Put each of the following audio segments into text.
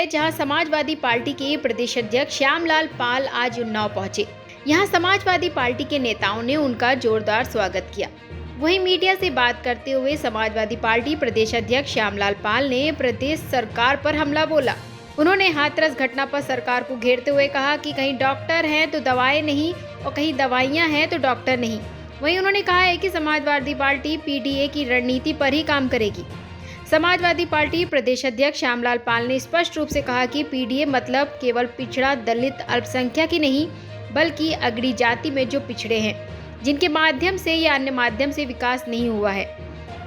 है, जहां समाजवादी पार्टी के प्रदेश अध्यक्ष श्यामलाल पाल आज उन्नाव पहुंचे। यहां समाजवादी पार्टी के नेताओं ने उनका जोरदार स्वागत किया। वहीं मीडिया से बात करते हुए समाजवादी पार्टी प्रदेश अध्यक्ष श्यामलाल पाल ने प्रदेश सरकार पर हमला बोला। उन्होंने हाथरस घटना पर सरकार को घेरते हुए कहा कि कहीं डॉक्टर हैं तो दवाएं नहीं और कहीं दवाइयां हैं तो डॉक्टर नहीं। वहीं उन्होंने कहा है कि समाजवादी पार्टी पीडीए की रणनीति पर ही काम करेगी। समाजवादी पार्टी प्रदेश अध्यक्ष श्यामलाल पाल ने स्पष्ट रूप से कहा कि पीडीए मतलब केवल पिछड़ा, दलित, अल्पसंख्यक ही नहीं, बल्कि अगड़ी जाति में जो पिछड़े हैं, जिनके माध्यम से या अन्य माध्यम से विकास नहीं हुआ है,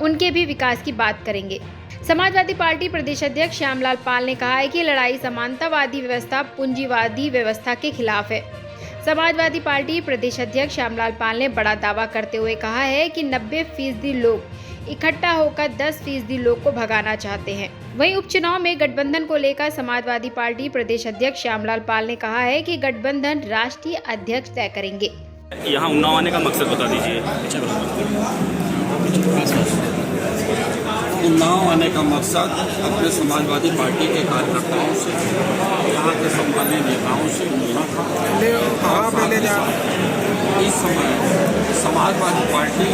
उनके भी विकास की बात करेंगे। समाजवादी पार्टी प्रदेश अध्यक्ष श्यामलाल पाल ने कहा है कि लड़ाई समानतावादी व्यवस्था, पूंजीवादी व्यवस्था के खिलाफ है। समाजवादी पार्टी प्रदेश अध्यक्ष श्यामलाल पाल ने बड़ा दावा करते हुए कहा है कि 90% लोग इकट्ठा होकर 10% लोग को भगाना चाहते हैं। वहीं उपचुनाव में गठबंधन को लेकर समाजवादी पार्टी प्रदेश अध्यक्ष श्यामलाल पाल ने कहा है कि गठबंधन राष्ट्रीय अध्यक्ष तय करेंगे। यहाँ उन्नाव आने का मकसद बता दीजिए। उन्नाव आने का मकसद अपने समाजवादी पार्टी के कार्यकर्ताओं से, यहाँ के सम्मानीय नेताओं से मिलना था। इस समय समाजवादी पार्टी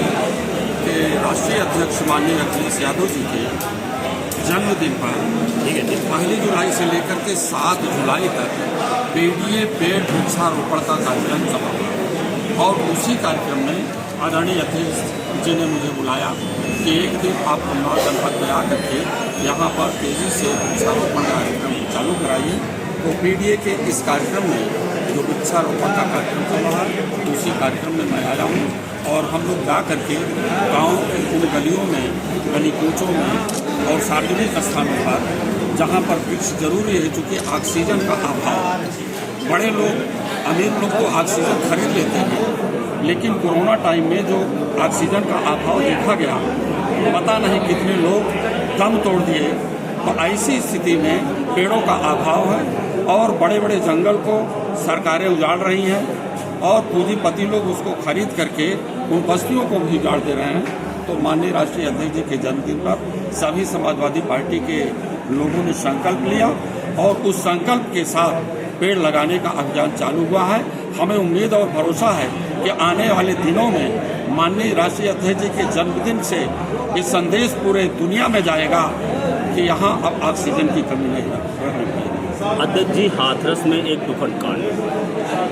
के राष्ट्रीय अध्यक्ष माननीय अखिलेश यादव जी के जन्मदिन पर 1 जुलाई से लेकर के 7 जुलाई तक पीडीए पेड़ वृक्षारोपण का कार्यक्रम चला और उसी कार्यक्रम में आदरणीय अध्यक्ष जी ने मुझे बुलाया कि एक दिन आप उन्नाव जनपद में आकर के यहाँ पर तेजी से वृक्षारोपण कार्यक्रम चालू कराइए। तो पीडीए के इस कार्यक्रम में जो वृक्षारोपण का कार्यक्रम चल रहा है, उसी कार्यक्रम में मैं आया हूँ और हम लोग जा करके गाँव उन गलियों में, गली कूचों में और सार्वजनिक स्थानों पर जहाँ पर वृक्ष जरूरी है, चूँकि ऑक्सीजन का अभाव, बड़े लोग, अमीर लोग तो ऑक्सीजन खरीद लेते हैं, लेकिन कोरोना टाइम में जो ऑक्सीजन का अभाव देखा गया, पता नहीं कितने लोग दम तोड़ दिए। तो ऐसी स्थिति में पेड़ों का अभाव है और बड़े बड़े जंगल को सरकारें उजाड़ रही हैं और पूंजीपति लोग उसको खरीद करके उन बस्तियों को भी उजाड़ दे रहे हैं। तो माननीय राष्ट्रीय अध्यक्ष जी के जन्मदिन पर सभी समाजवादी पार्टी के लोगों ने संकल्प लिया और उस संकल्प के साथ पेड़ लगाने का अभियान चालू हुआ है। हमें उम्मीद और भरोसा है कि आने वाले दिनों में माननीय राष्ट्रीय अध्यक्ष जी के जन्मदिन से ये संदेश पूरे दुनिया में जाएगा कि यहाँ अब ऑक्सीजन की कमी नहीं है। अध्यक्ष जी, हाथरस में एक दुखद कांड,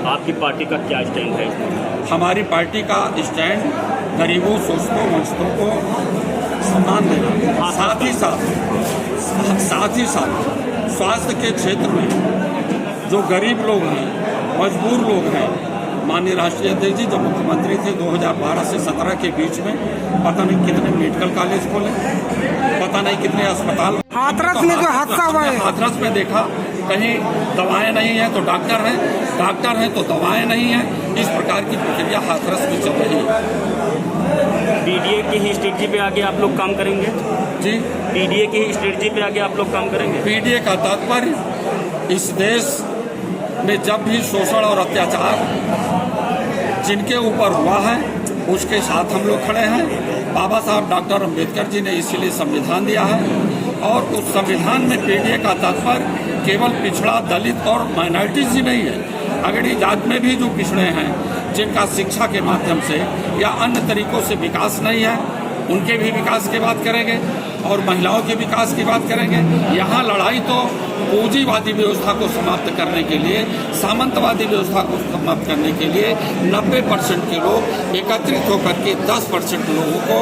आपकी पार्टी का क्या स्टैंड है इसमें? हमारी पार्टी का स्टैंड गरीबों, शोषितों, वंचितों को सम्मान देना, साथ ही साथ स्वास्थ्य के क्षेत्र में जो गरीब लोग हैं, मजबूर लोग हैं, माननीय राष्ट्रीय अध्यक्ष जी जब मुख्यमंत्री थे 2012 से 17 के बीच में पता नहीं कितने मेडिकल कॉलेज खोले, पता नहीं कितने अस्पताल। हाथरस में जो हादसा हुआ है, हाथरस में देखा कहीं दवाएं नहीं है तो डॉक्टर हैं, डॉक्टर हैं तो दवाएं नहीं हैं। इस प्रकार की प्रक्रिया हाथरस में चल रही है। पीडीए की ही स्ट्रेटजी पे आगे आप लोग काम करेंगे? जी, पीडीए की ही स्ट्रेटजी पे आगे आप लोग काम करेंगे? पीडीए का तात्पर्य इस देश में जब भी शोषण और अत्याचार जिनके ऊपर हुआ है उसके साथ हम लोग खड़े हैं। बाबा साहब डॉक्टर अम्बेडकर जी ने इसीलिए संविधान दिया है और उस संविधान में पीडीए का तात्पर्य केवल पिछड़ा, दलित और माइनॉरिटीज ही नहीं है, अगड़ी जात में भी जो पिछड़े हैं, जिनका शिक्षा के माध्यम से या अन्य तरीकों से विकास नहीं है, उनके भी विकास की बात करेंगे और महिलाओं के विकास की बात करेंगे। यहाँ लड़ाई तो पूंजीवादी व्यवस्था को समाप्त करने के लिए, सामंतवादी व्यवस्था को समाप्त करने के लिए 90% के लोग एकत्रित होकर के 10% लोगों को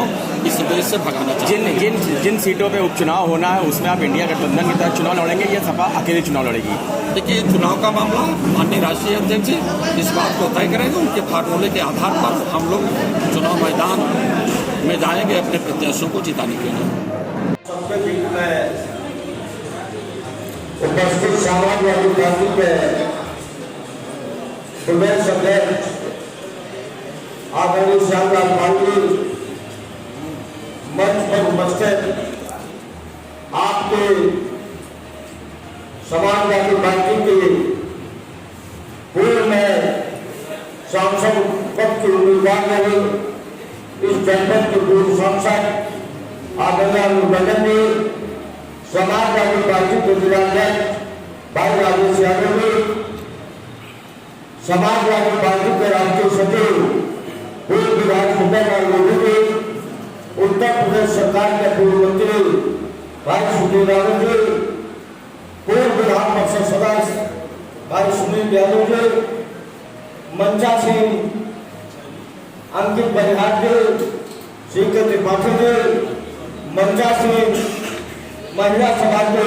इस देश से भगाना चाहते हैं। जिन सीटों पे उपचुनाव होना है उसमें आप इंडिया गठबंधन की तरह चुनाव लड़ेंगे या सपा अकेले चुनाव लड़ेगी? देखिए, चुनाव का मामला माननीय राष्ट्रीय अध्यक्ष जी इस बात को तय करेंगे। उनके फार्मूले के आधार पर हम लोग चुनाव मैदान में जाएंगे अपने प्रत्याशियों को जिताने के लिए। उपस्थित समाजवादी पार्टी के प्रदेश अध्यक्ष आदरणीय श्यामलाल पाल मंच पर उपस्थित आपके समाजवादी पार्टी के पूर्व में सांसद पद के उम्मीदवार रहे इस जनपद के पूर्व सांसद आदरणीय बंदन जी, समाजवादी पार्टी के जिलाध्यक्ष भाई राजेश यादव जी, समाजवादी पार्टी के राष्ट्रीय सचिव पूर्व विधायक सुंदरलाल मोदी जी, उत्तर प्रदेश सरकार के पूर्व मंत्री भाई सुनील यादव जी, पूर्व विधान परिषद सदस्य भाई सुनील यादव जी, मंचा सिंह, अंकित बनिहार जी, श्रीकर त्रिपाठी जी, मंचा सिंह, महिला समाज के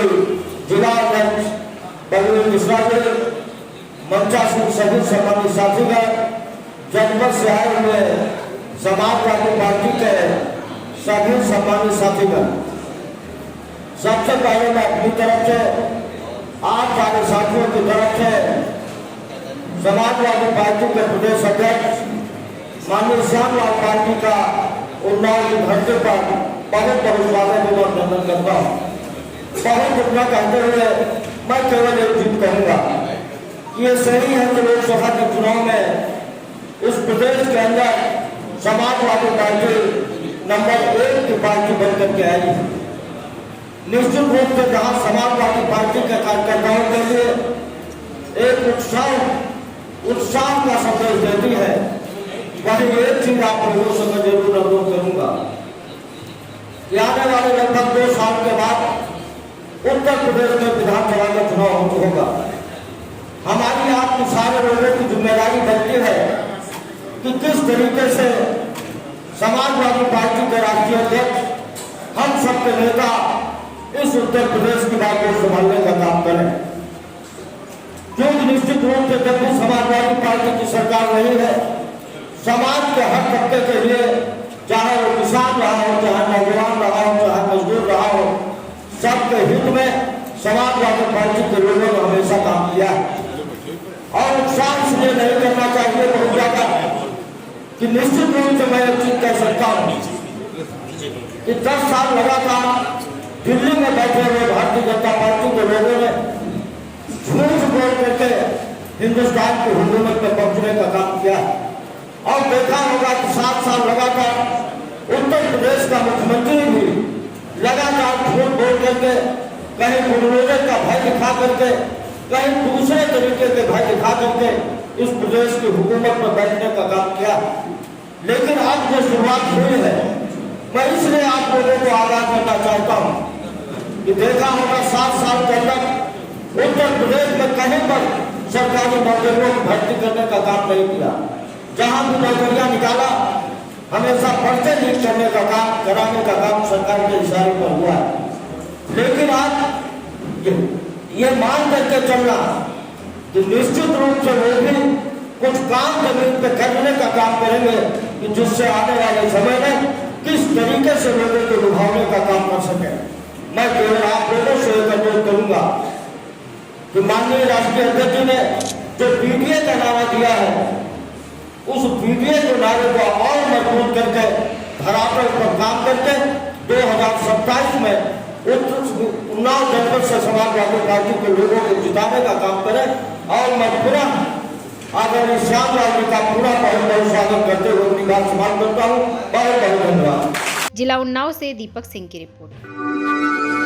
जिला अध्यक्ष बलवीर मिश्रा जी, मंचा सिंह, सभी सम्मानित साथीगण, जनपद से आए हुए समाजवादी पार्टी के सभी सम्मानित साथीगण, सबसे पहले मैं अपनी तरफ से आप सारे साथियों की तरफ से समाजवादी पार्टी के प्रदेश अध्यक्ष माननीय श्यामलाल पार्टी का उन्नाव की धरती पर बहुत बहुत स्वागत एवं अभिनंदन करता हूँ। बहुत इतना कहते हुए मैं केवल एक चीज कहूँगा, ये सही है कि लोकसभा के चुनाव में इस प्रदेश के अंदर समाजवादी पार्टी नंबर 1 की पार्टी बनकर के आई है। निश्चित रूप से जहाँ समाजवादी पार्टी के कार्यकर्ताओं के लिए एक उत्साह का संदेश देती है, वही एक चीज आप लोगों से मैं जरूर अनुरोध करूंगा कि आने वाले लगभग 2 साल के बाद उत्तर प्रदेश में विधानसभा का चुनाव होगा। हमारी आपकी सारे लोगों की जिम्मेदारी बनती है कि किस तरीके से समाजवादी पार्टी के राष्ट्रीय अध्यक्ष, हम सबके नेता इस उत्तर प्रदेश की बात को संभालने का काम करें, क्योंकि निश्चित रूप से जब भी समाजवादी पार्टी की सरकार रही है, समाज के हर तबके के लिए, चाहे वो किसान रहा हो, चाहे नौजवान रहा हो, चाहे मजदूर रहा हो, सबके हित में समाजवादी पार्टी के लोगों ने हमेशा काम किया है। और उत्साह इसलिए नहीं करना चाहिए बहुत ज्यादा कि निश्चित रूप से मैं एक चीज कह सकता हूँ कि 10 साल लगातार दिल्ली में बैठे हुए भारतीय जनता पार्टी के लोगों ने झूठ बोल करके हिंदुस्तान की हुकूमत में पहुंचने का काम किया और देखा होगा कि 7 साल लगातार उत्तर प्रदेश का मुख्यमंत्री भी लगातार झूठ बोल करके, कहीं बुलडोजर का भय दिखा करके, कहीं दूसरे तरीके के भय दिखा करके इस प्रदेश की हुकूमत में बैठने का काम किया। लेकिन आज जो शुरुआत हुई है, मैं इसलिए आप लोगों को आगाह करना चाहता हूँ कि देखा होगा 7 साल के अंदर उत्तर प्रदेश में कहीं पर सरकारी नौकरियों को भर्ती करने का काम नहीं किया। जहां भी नौकरियां निकाला, हमेशा पर्चे लीक करने का काम, कराने का काम सरकार के इशारे पर हुआ है। लेकिन आज ये मान करके चलना कि निश्चित रूप से वो भी कुछ काम जमीन पे करने का काम करेंगे कि जिससे आने वाले समय में किस तरीके से लोगों को लुभावने का काम कर सके। मैं केवल आप लोगों से एक अनुरोध करूंगा कि माननीय राष्ट्रीय अध्यक्ष जी ने जो पीडीए का नारा दिया है, उस पीडीए के नारे को और मजबूत करके धरातल पर काम करके 2027 में उन्नाव जनपद से समाजवादी पार्टी के लोगों को जिताने का काम करें। और मैं पूरा आदरणीय श्यामलाल जी का पूरा बहुत बहुत स्वागत करते हुए अपनी बात समाप्त करता हूँ। बहुत बहुत धन्यवाद। जिला उन्नाव से दीपक सिंह की रिपोर्ट।